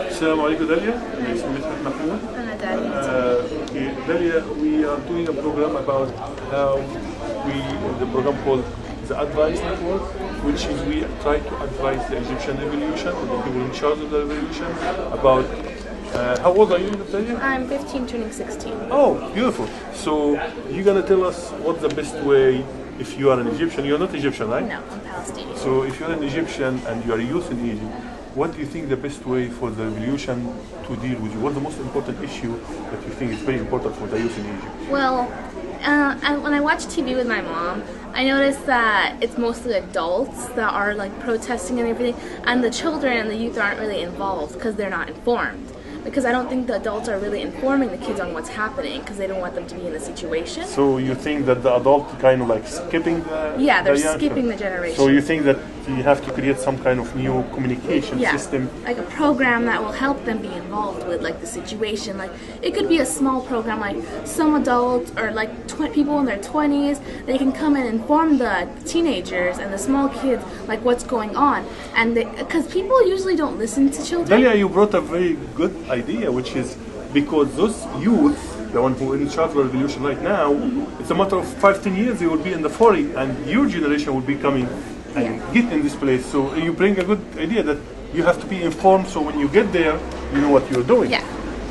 Assalamu alaikum, Dalia. My name is Medhad Mahmoud. Okay, Dalia, we are doing a program about how the program called the Advice Network, which is we try to advise the Egyptian revolution or the people in charge of the revolution about how old are you, Dalia? I'm 15, turning 16. Oh, beautiful. So you're gonna tell us what's the best way if you are an Egyptian. You're not Egyptian, right? No, I'm Palestinian. So if you're an Egyptian and you are a youth in Egypt, what do you think the best way for the revolution to deal with you? What's the most important issue that you think is very important for the youth in Egypt? Well, when I watch TV with my mom, I notice that it's mostly adults that are like protesting and everything, and the children and the youth aren't really involved because they're not informed. Because I don't think the adults are really informing the kids on what's happening because they don't want them to be in the situation. So you think that the adult kind of like skipping the they're young skipping children? the generation. So you think that you have to create some kind of new communication system? Like a program that will help them be involved with like the situation. Like it could be a small program, like some adults or like people in their 20s, they can come and inform the teenagers and the small kids like what's going on. And because people usually don't listen to children. Dalia, you brought a very good idea, which is because those youth, the one who are in charge of the revolution right now, it's a matter of 5-10 years they will be in the 40 and your generation will be coming and get in this place. So you bring a good idea that you have to be informed so when you get there, you know what you're doing. Yeah.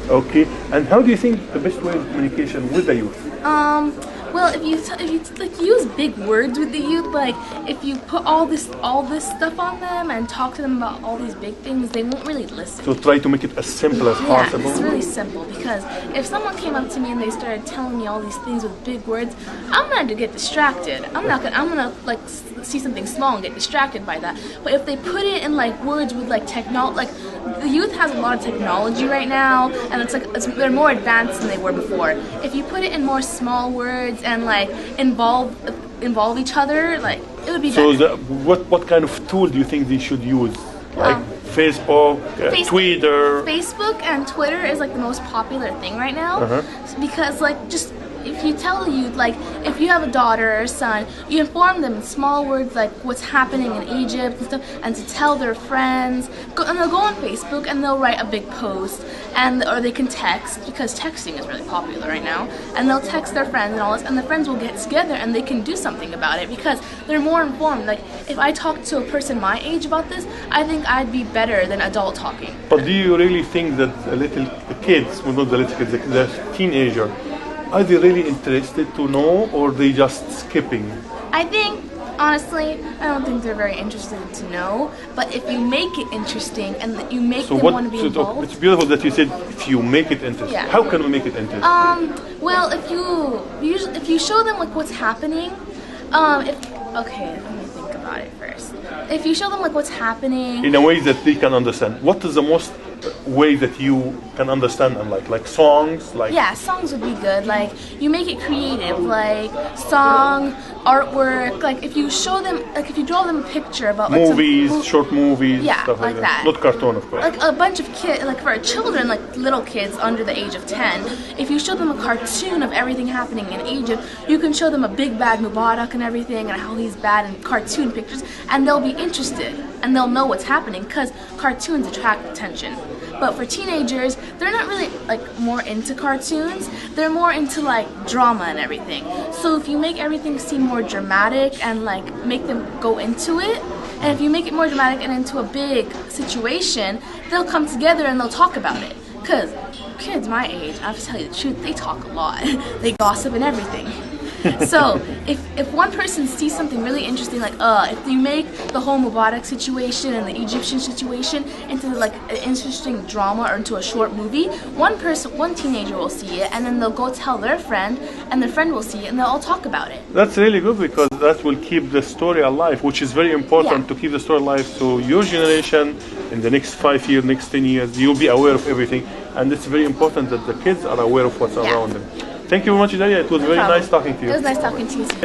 Okay. And how do you think the best way of communication with the youth? Well, if you like use big words with the youth, like if you put all this stuff on them and talk to them about all these big things, they won't really listen. So try to make it as simple as possible. Yeah, it's really simple because if someone came up to me and they started telling me all these things with big words, I'm gonna get distracted. I'm gonna like see something small and get distracted by that. But if they put it in like words with like like the youth has a lot of technology right now, and they're more advanced than they were before. If you put it in more small words and like involve each other, like it would be better. So what kind of tool do you think they should use? Like Facebook, Twitter? Facebook and Twitter is like the most popular thing right now because like just if you tell the youth, like if you have a daughter or son, you inform them in small words like what's happening in Egypt and stuff, and to tell their friends. And they'll go on Facebook and they'll write a big post, or they can text because texting is really popular right now. And they'll text their friends and all this, and the friends will get together and they can do something about it because they're more informed. Like if I talk to a person my age about this, I think I'd be better than adult talking. But do you really think that the kids, well not the little kids, the teenager, are they really interested to know, or they just skipping? I think, honestly, I don't think they're very interested to know. But if you make it interesting and you make them want to be involved. It's beautiful that you said if you make it interesting. Yeah. How can we make it interesting? Well, if you show them like what's happening, okay, let me think about it first. If you show them like what's happening in a way that they can understand, what is the most way that you can understand and like songs, like songs would be good. Like you make it creative, like song, artwork. Like if you show them, like if you draw them a picture about like movies, short movies, stuff like that. Not cartoon, of course. Like a bunch of kids, like for children, like little kids under the age of 10. If you show them a cartoon of everything happening in Egypt, you can show them a big bad Mubarak and everything, and how he's bad in cartoon pictures, and they'll be interested and they'll know what's happening because cartoons attract attention. But for teenagers, they're not really like more into cartoons. They're more into like drama and everything. So if you make everything seem more dramatic and like make them go into it, and if you make it more dramatic and into a big situation, they'll come together and they'll talk about it. Because kids my age, I have to tell you the truth, they talk a lot. They gossip and everything. So if one person sees something really interesting, like if you make the whole Mubarak situation and the Egyptian situation into like an interesting drama or into a short movie, one teenager will see it, and then they'll go tell their friend, and their friend will see it, and they'll all talk about it. That's really good because that will keep the story alive, which is very important to keep the story alive. So your generation, in the next 5 years, next 10 years, you'll be aware of everything, and it's very important that the kids are aware of what's around them. Thank you very much, Dalia. It was very nice talking to you. It was nice talking to you.